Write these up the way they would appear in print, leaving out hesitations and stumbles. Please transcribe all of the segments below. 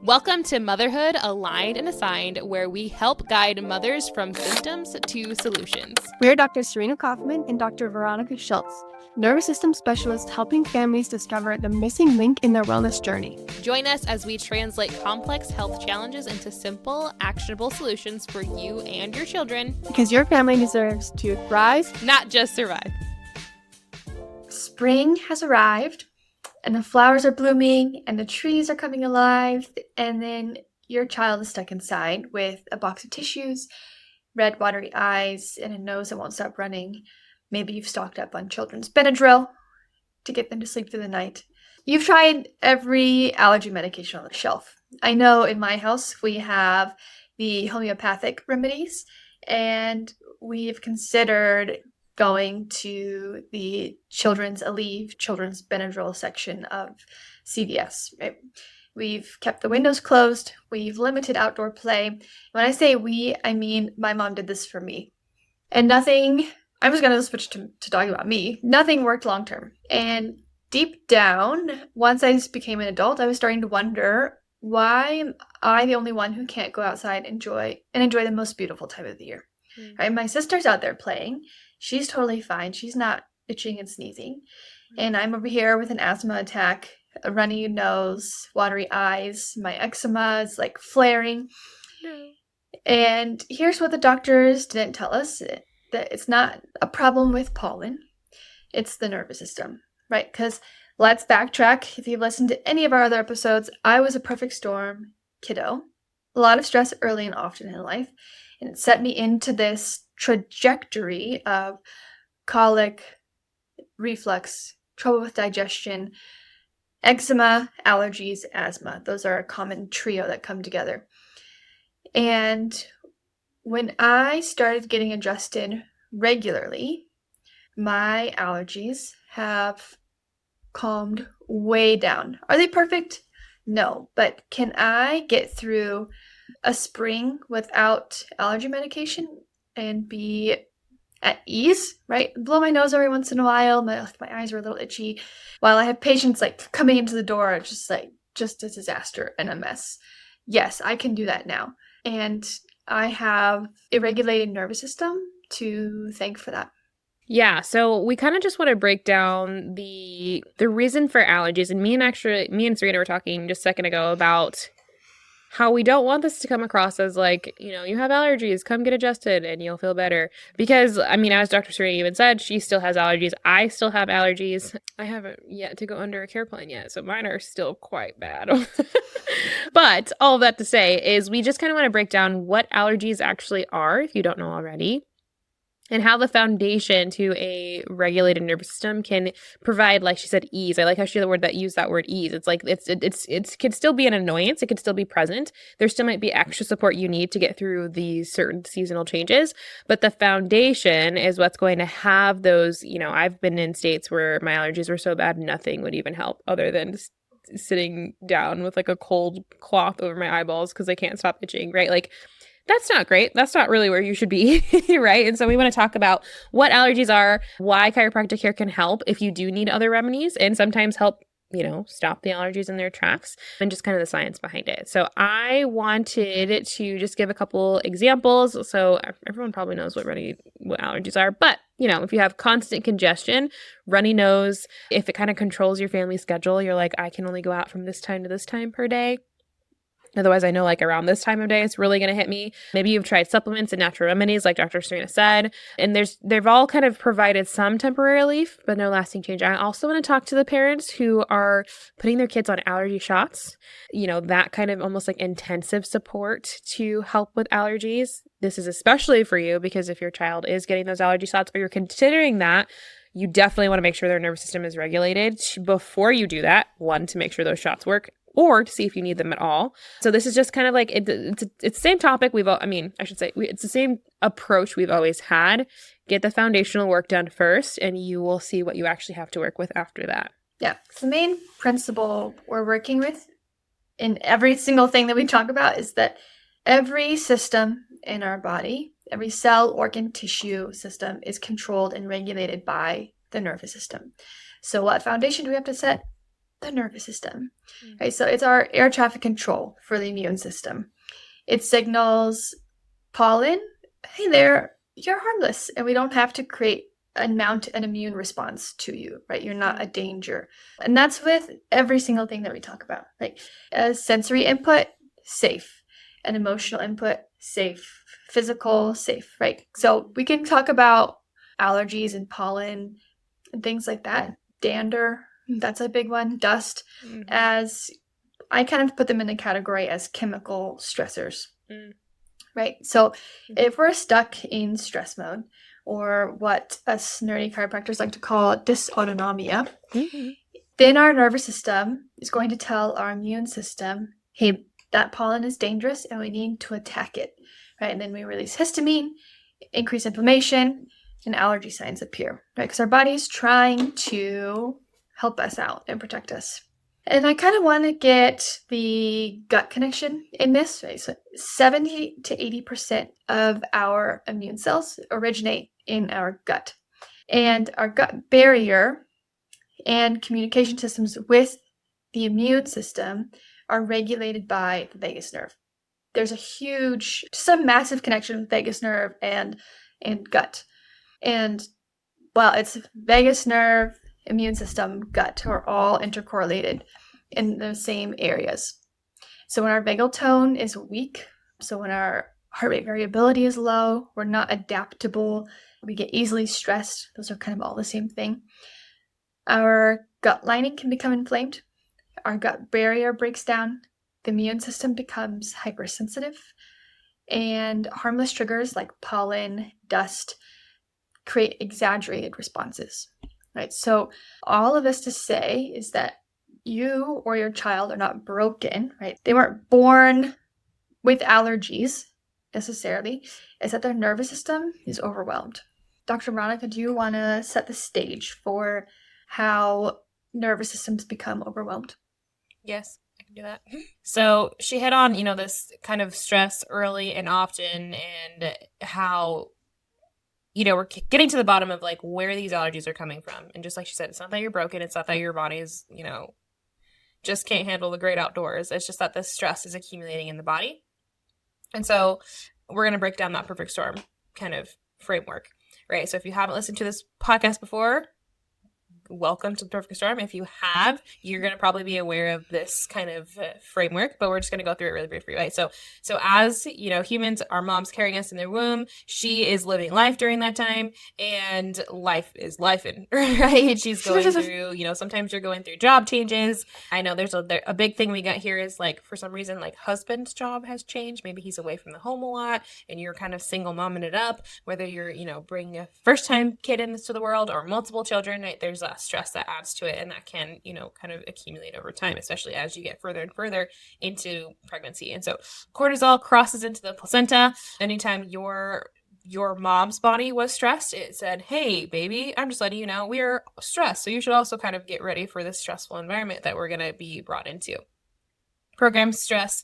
Welcome to Motherhood Aligned and Assigned, where we help guide mothers from symptoms to solutions. We're Dr. Serena Coffman and Dr. Veronica Schiltz, nervous system specialists helping families discover the missing link in their wellness journey. Join us as we translate complex health challenges into simple, actionable solutions for you and your children. Because your family deserves to thrive, not just survive. Spring has arrived, and the flowers are blooming, and the trees are coming alive, and then your child is stuck inside with a box of tissues, red watery eyes, and a nose that won't stop running. Maybe you've stocked up on children's Benadryl to get them to sleep through the night. You've tried every allergy medication on the shelf. I know in my house we have the homeopathic remedies, and we've considered going to the children's Aleve, children's Benadryl section of CVS. Right? We've kept the windows closed. We've limited outdoor play. When I say we, I mean my mom did this for me. And nothing, I'm just going to switch to talking about me. Nothing worked long term. And deep down, once I became an adult, I was starting to wonder, why am I the only one who can't go outside and enjoy the most beautiful time of the year? Right? My sister's out there playing. She's totally fine. She's not itching and sneezing. And I'm over here with an asthma attack, a runny nose, watery eyes. My eczema is like flaring. No. And here's what the doctors didn't tell us, that it's not a problem with pollen. It's the nervous system, right? Because let's backtrack. If you've listened to any of our other episodes, I was a perfect storm kiddo. A lot of stress early and often in life. And it set me into this trajectory of colic, reflux, trouble with digestion, eczema, allergies, asthma. Those are a common trio that come together. And when I started getting adjusted regularly, my allergies have calmed way down. Are they perfect? No, but can I get through a spring without allergy medication and be at ease, right? Blow my nose every once in a while. My eyes are a little itchy. While I have patients like coming into the door, just a disaster and a mess. Yes, I can do that now. And I have a regulated nervous system to thank for that. Yeah, so we kind of just want to break down the reason for allergies. And me and Serena were talking just a second ago about how we don't want this to come across as like, you have allergies, come get adjusted and you'll feel better. Because, as Dr. Serena even said, she still has allergies. I still have allergies. I haven't yet to go under a care plan yet, so mine are still quite bad. But all of that to say is we just kind of want to break down what allergies actually are, if you don't know already, and how the foundation to a regulated nervous system can provide, like she said, ease. I like how she used that word ease. It's like it can still be an annoyance. It can still be present. There still might be extra support you need to get through these certain seasonal changes. But the foundation is what's going to have those, I've been in states where my allergies were so bad, nothing would even help other than sitting down with like a cold cloth over my eyeballs because I can't stop itching, right? Like, that's not great. That's not really where you should be, right? And so we want to talk about what allergies are, why chiropractic care can help if you do need other remedies, and sometimes help, stop the allergies in their tracks, and just kind of the science behind it. So I wanted to just give a couple examples. So everyone probably knows what allergies are, but if you have constant congestion, runny nose, if it kind of controls your family schedule, you're like, I can only go out from this time to this time per day. Otherwise, I know like around this time of day, it's really going to hit me. Maybe you've tried supplements and natural remedies like Dr. Serena said, and they've all kind of provided some temporary relief, but no lasting change. I also want to talk to the parents who are putting their kids on allergy shots, that kind of almost like intensive support to help with allergies. This is especially for you because if your child is getting those allergy shots or you're considering that, you definitely want to make sure their nervous system is regulated before you do that. One, to make sure those shots work, or to see if you need them at all. So this is just kind of like, it's the same topic it's the same approach we've always had. Get the foundational work done first, and you will see what you actually have to work with after that. Yeah, the main principle we're working with in every single thing that we talk about is that every system in our body, every cell, organ, tissue system is controlled and regulated by the nervous system. So what foundation do we have to set? the nervous system. Right? So it's our air traffic control for the immune system. It signals pollen, hey there, you're harmless, and we don't have to mount an immune response to you, right? You're not a danger. And that's with every single thing that we talk about. Like a sensory input, safe. An emotional input, safe. Physical, safe, right? So we can talk about allergies and pollen and things like that. Dander, that's a big one. Dust, as I kind of put them in the category as chemical stressors, right? So if we're stuck in stress mode, or what us nerdy chiropractors like to call dysautonomia, then our nervous system is going to tell our immune system, hey, that pollen is dangerous and we need to attack it, right? And then we release histamine, increase inflammation, and allergy signs appear, right? Because our body's trying to help us out and protect us. And I kind of want to get the gut connection in this, right? So 70 to 80% of our immune cells originate in our gut. And our gut barrier and communication systems with the immune system are regulated by the vagus nerve. There's just a massive connection with vagus nerve and gut. And well, it's vagus nerve, immune system, gut are all intercorrelated in the same areas. So when our vagal tone is weak, so when our heart rate variability is low, we're not adaptable, we get easily stressed, those are kind of all the same thing. Our gut lining can become inflamed. Our gut barrier breaks down, the immune system becomes hypersensitive, and harmless triggers like pollen, dust create exaggerated responses, right? So all of this to say is that you or your child are not broken, right? They weren't born with allergies necessarily. It's that their nervous system is overwhelmed. Dr. Veronica, do you want to set the stage for how nervous systems become overwhelmed? Yes, I can do that. So she hit on, this kind of stress early and often, and how, we're getting to the bottom of like where these allergies are coming from. And just like she said, it's not that you're broken. It's not that your body is, just can't handle the great outdoors. It's just that the stress is accumulating in the body. And so we're going to break down that perfect storm kind of framework, right? So if you haven't listened to this podcast before, welcome to the perfect storm. If you have, you're going to probably be aware of this kind of framework, but we're just going to go through it really briefly, right? So as humans, our mom's carrying us in their womb, she is living life during that time, and life is lifing, right? She's going through, sometimes you're going through job changes. I know there's a big thing we got here is like, for some reason, like husband's job has changed. Maybe he's away from the home a lot and you're kind of single momming it up, whether you're, bringing a first time kid into the world or multiple children, right? There's a stress that adds to it, and that can kind of accumulate over time, especially as you get further and further into pregnancy. And so cortisol crosses into the placenta. Anytime your mom's body was stressed, it said, hey baby, I'm just letting you know we're stressed, so you should also kind of get ready for this stressful environment that we're going to be brought into. Program stress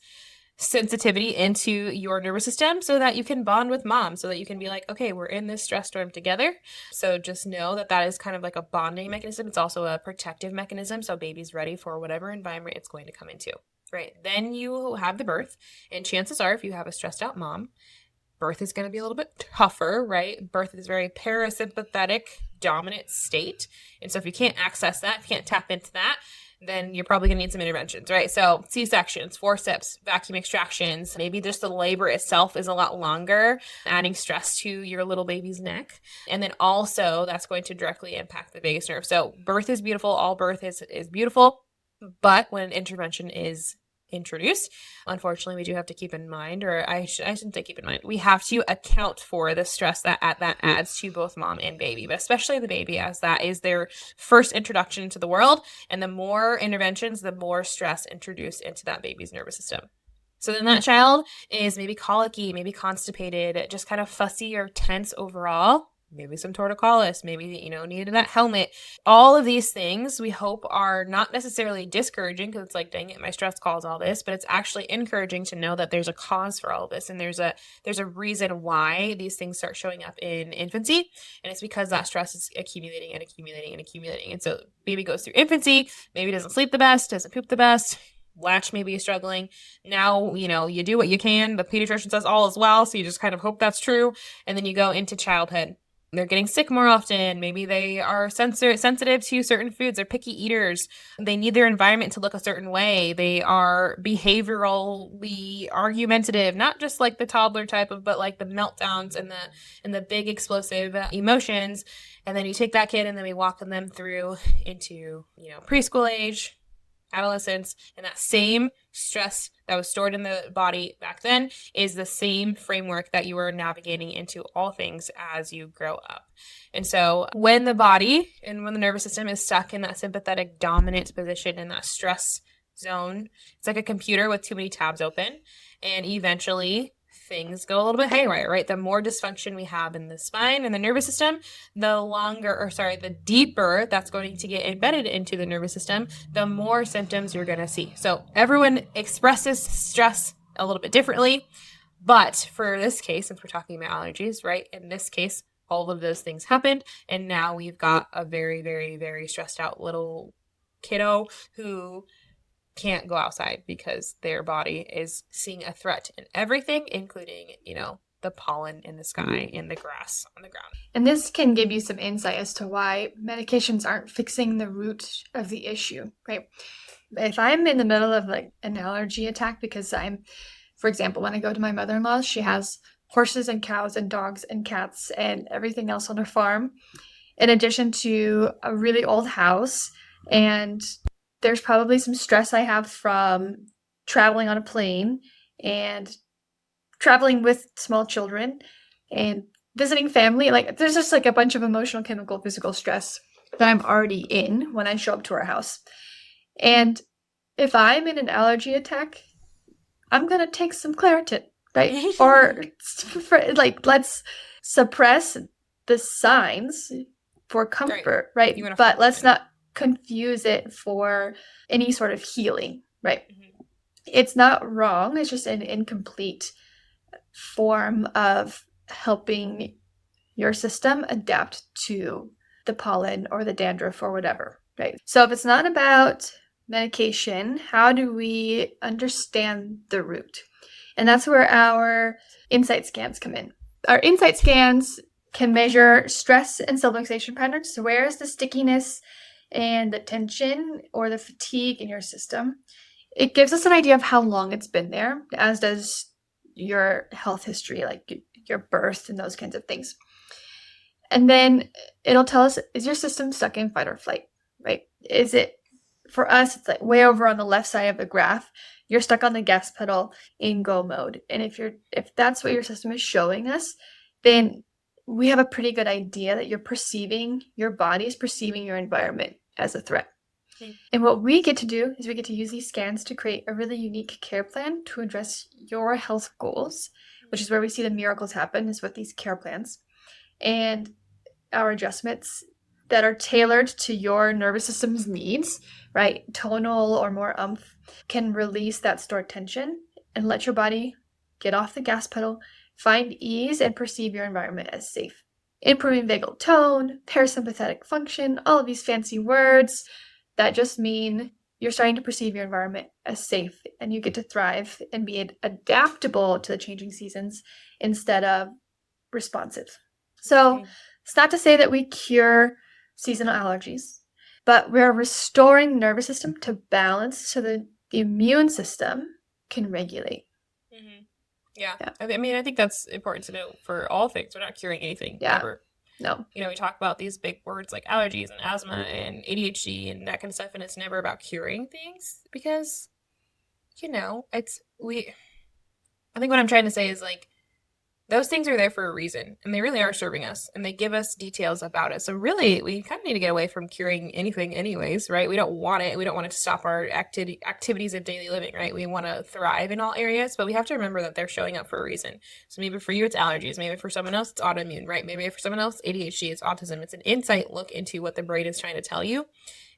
sensitivity into your nervous system so that you can bond with mom, so that you can be like, okay, we're in this stress storm together. So just know that is kind of like a bonding mechanism. It's also a protective mechanism, so baby's ready for whatever environment it's going to come into, right? Then you have the birth, and chances are if you have a stressed out mom, birth is going to be a little bit tougher, right? Birth is very parasympathetic dominant state, and so if you can't access that, if you can't tap into that, then you're probably going to need some interventions, right? So C-sections, forceps, vacuum extractions, maybe just the labor itself is a lot longer, adding stress to your little baby's neck. And then also that's going to directly impact the vagus nerve. So birth is beautiful. All birth is beautiful. But when intervention is introduced, unfortunately, we do have to keep in mind, or I shouldn't say keep in mind, we have to account for the stress that adds to both mom and baby, but especially the baby, as that is their first introduction to the world. And the more interventions, the more stress introduced into that baby's nervous system. So then that child is maybe colicky, maybe constipated, just kind of fussy or tense overall. maybe some torticollis, maybe, needed that helmet. All of these things we hope are not necessarily discouraging, because it's like, dang it, my stress caused all this, but it's actually encouraging to know that there's a cause for all of this. And there's a reason why these things start showing up in infancy. And it's because that stress is accumulating and accumulating and accumulating. And so baby goes through infancy, maybe doesn't sleep the best, doesn't poop the best, latch maybe is struggling. Now, you do what you can. The pediatrician says all is well, so you just kind of hope that's true. And then you go into childhood. They're getting sick more often. Maybe they are sensitive to certain foods. They're picky eaters. They need their environment to look a certain way. They are behaviorally argumentative, not just like the toddler type of, but like the meltdowns and the big explosive emotions. And then you take that kid and then we walk them through into, preschool age, adolescence, and that same stress that was stored in the body back then is the same framework that you are navigating into all things as you grow up. And so when the body and when the nervous system is stuck in that sympathetic dominant position in that stress zone, it's like a computer with too many tabs open, and eventually things go a little bit haywire, right? The more dysfunction we have in the spine and the nervous system, the deeper that's going to get embedded into the nervous system, the more symptoms you're going to see. So everyone expresses stress a little bit differently, but for this case, since we're talking about allergies, right? In this case, all of those things happened, and now we've got a very, very, very stressed out little kiddo who can't go outside because their body is seeing a threat in everything, including, the pollen in the sky and the grass on the ground. And this can give you some insight as to why medications aren't fixing the root of the issue, right? If I'm in the middle of like an allergy attack because for example, when I go to my mother-in-law's, she has horses and cows and dogs and cats and everything else on her farm, in addition to a really old house, and there's probably some stress I have from traveling on a plane and traveling with small children and visiting family. Like, there's just like a bunch of emotional, chemical, physical stress that I'm already in when I show up to our house. And if I'm in an allergy attack, I'm going to take some Claritin, right? Or let's suppress the signs for comfort, right? But let's not confuse it for any sort of healing, right? Mm-hmm. It's not wrong. It's just an incomplete form of helping your system adapt to the pollen or the dandruff or whatever, right? So if it's not about medication, how do we understand the root? And that's where our insight scans come in. Our insight scans can measure stress and cell fixation patterns. So where is the stickiness and the tension or the fatigue in your system? It gives us an idea of how long it's been there, as does your health history, like your birth and those kinds of things. And then it'll tell us, is your system stuck in fight or flight, right? Is it, for us, it's like way over on the left side of the graph, you're stuck on the gas pedal in go mode. And if that's what your system is showing us, then we have a pretty good idea that your body is perceiving your environment as a threat. Okay. And what we get to do is we get to use these scans to create a really unique care plan to address your health goals, which is where we see the miracles happen, is with these care plans. And our adjustments that are tailored to your nervous system's needs, right? Tonal or more can release that stored tension and let your body get off the gas pedal, find ease, and perceive your environment as safe. Improving vagal tone, parasympathetic function, all of these fancy words that just mean you're starting to perceive your environment as safe, and you get to thrive and be adaptable to the changing seasons instead of responsive. So It's not to say that we cure seasonal allergies, but we're restoring the nervous system to balance so the immune system can regulate. Mm-hmm. Yeah. I mean, I think that's important to know for all things. We're not curing anything ever. No. We talk about these big words like allergies and asthma and ADHD and that kind of stuff, and it's never about curing things because, I think what I'm trying to say is like, Those things are there for a reason, and they really are serving us, and they give us details about it. So really, we kind of need to get away from curing anything anyways, right? We don't want it. We don't want it to stop our activities of daily living, right? We want to thrive in all areas, but we have to remember that they're showing up for a reason. So maybe for you, it's allergies. Maybe for someone else, it's autoimmune, right? Maybe for someone else, ADHD, it's autism. It's an insight look into what the brain is trying to tell you.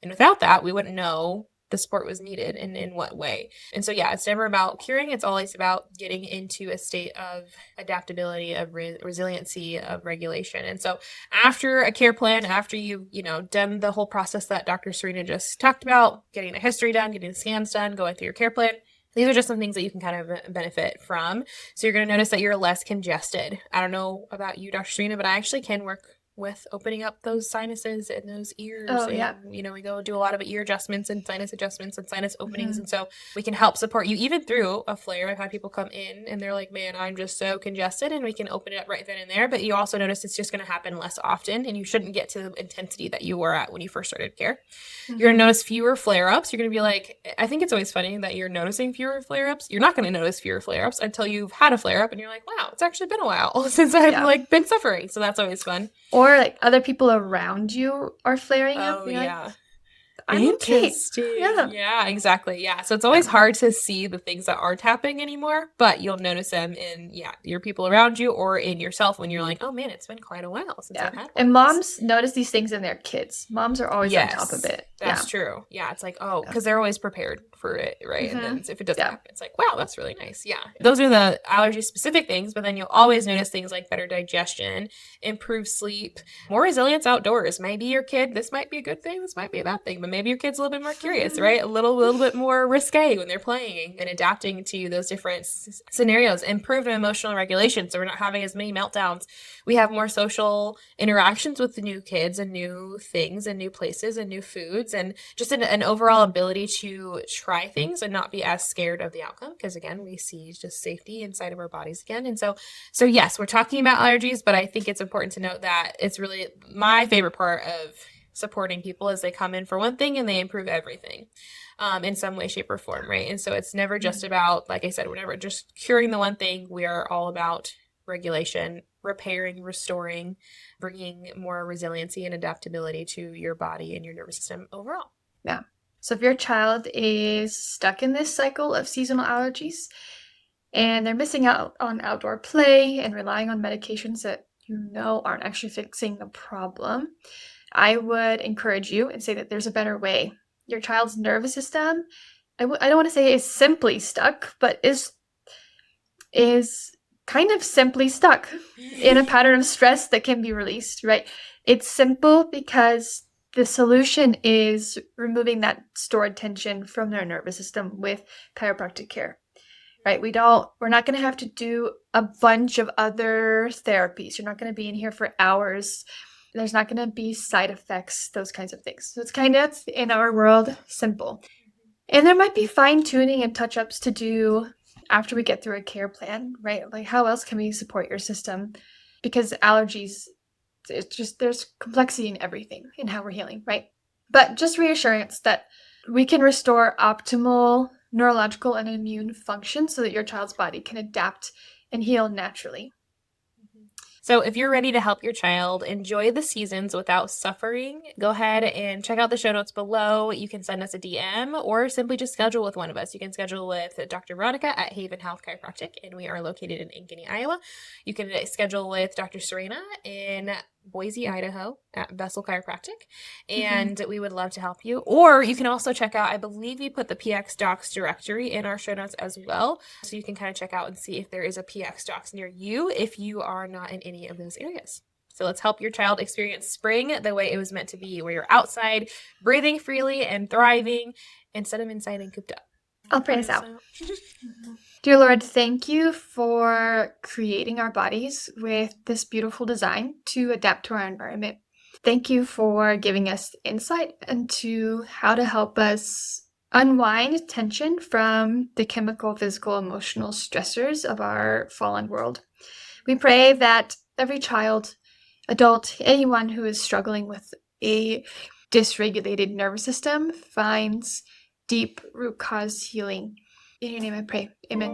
And without that, we wouldn't know the support was needed and in what way. And so, yeah, it's never about curing. It's always about getting into a state of adaptability, of resiliency, of regulation. And so after a care plan, after you've, done the whole process that Dr. Serena just talked about, getting the history done, getting the scans done, going through your care plan, these are just some things that you can kind of benefit from. So you're going to notice that you're less congested. I don't know about you, Dr. Serena, but I actually can work with opening up those sinuses and those ears. Oh, and, yeah. We go do a lot of ear adjustments and sinus openings. And so we can help support you even through a flare. I've had people come in and they're like, man, I'm just so congested, and we can open it up right then and there. But you also notice it's just going to happen less often, and you shouldn't get to the intensity that you were at when you first started care. You're going to notice fewer flare-ups. You're going to be like, I think it's always funny that you're noticing fewer flare-ups. You're not going to notice fewer flare-ups until you've had a flare-up and you're like, wow, it's actually been a while since I've been suffering. So that's always fun. Or like other people around you are flaring up. Oh, yeah. Like, I'm okay. Yeah, exactly. Yeah. So it's always hard to see the things that aren't happening anymore, but you'll notice them in, your people around you or in yourself when you're like, oh man, it's been quite a while since I've had one. And moms notice these things in their kids. Moms are always on top of it. That's true. Yeah. It's like, because they're always prepared for it, right? And then if it doesn't happen, it's like, wow, that's really nice. Yeah. Those are the allergy specific things, but then you'll always notice things like better digestion, improved sleep, more resilience outdoors. Maybe your kid, this might be a good thing, this might be a bad thing, but maybe your kid's a little bit more curious, right? A little bit more risque when they're playing and adapting to those different scenarios. Improved emotional regulation, so we're not having as many meltdowns. We have more social interactions with the new kids and new things and new places and new foods, and just an overall ability to try things and not be as scared of the outcome, because again, we see just safety inside of our bodies again. And so yes, we're talking about allergies, but I think it's important to note that it's really my favorite part of supporting people as they come in for one thing and they improve everything in some way, shape, or form, right? And so it's never just about, like I said, we're never just curing the one thing. We are all about regulation, repairing, restoring, bringing more resiliency and adaptability to your body and your nervous system overall. Yeah. So if your child is stuck in this cycle of seasonal allergies and they're missing out on outdoor play and relying on medications that aren't actually fixing the problem, I would encourage you and say that there's a better way. Your child's nervous system, I don't want to say is simply stuck, but is kind of simply stuck in a pattern of stress that can be released, right? It's simple because the solution is removing that stored tension from their nervous system with chiropractic care, right? We're not going to have to do a bunch of other therapies. You're not going to be in here for hours. There's not going to be side effects, those kinds of things. So it's kind of, in our world, simple. And there might be fine-tuning and touch-ups to do after we get through a care plan, right? Like, how else can we support your system? Because allergies, it's just, there's complexity in everything in how we're healing, right? But just reassurance that we can restore optimal neurological and immune function so that your child's body can adapt and heal naturally. So if you're ready to help your child enjoy the seasons without suffering, go ahead and check out the show notes below. You can send us a DM or simply just schedule with one of us. You can schedule with Dr. Veronica at Haven Health Chiropractic, and we are located in Ankeny, Iowa. You can schedule with Dr. Serena in Boise, Idaho at Vessel Chiropractic, and we would love to help you. Or you can also check out, I believe we put the PX Docs directory in our show notes as well, so you can kind of check out and see if there is a PX Docs near you if you are not in any of those areas. So let's help your child experience spring the way it was meant to be, where you're outside, breathing freely and thriving, instead of inside and cooped up. I'll pray us out. Dear Lord, thank you for creating our bodies with this beautiful design to adapt to our environment. Thank you for giving us insight into how to help us unwind tension from the chemical, physical, emotional stressors of our fallen world. We pray that every child, adult, anyone who is struggling with a dysregulated nervous system finds deep root cause healing. In your name I pray. Amen.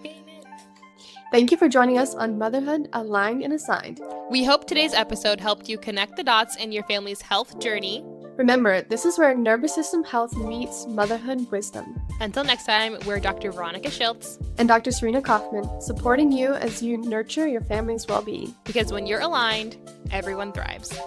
Amen. Thank you for joining us on Motherhood Aligned and Assigned. We hope today's episode helped you connect the dots in your family's health journey. Remember, this is where nervous system health meets motherhood wisdom. Until next time, we're Dr. Veronica Schiltz And Dr. Serena Coffman, supporting you as you nurture your family's well-being. because when you're aligned, everyone thrives.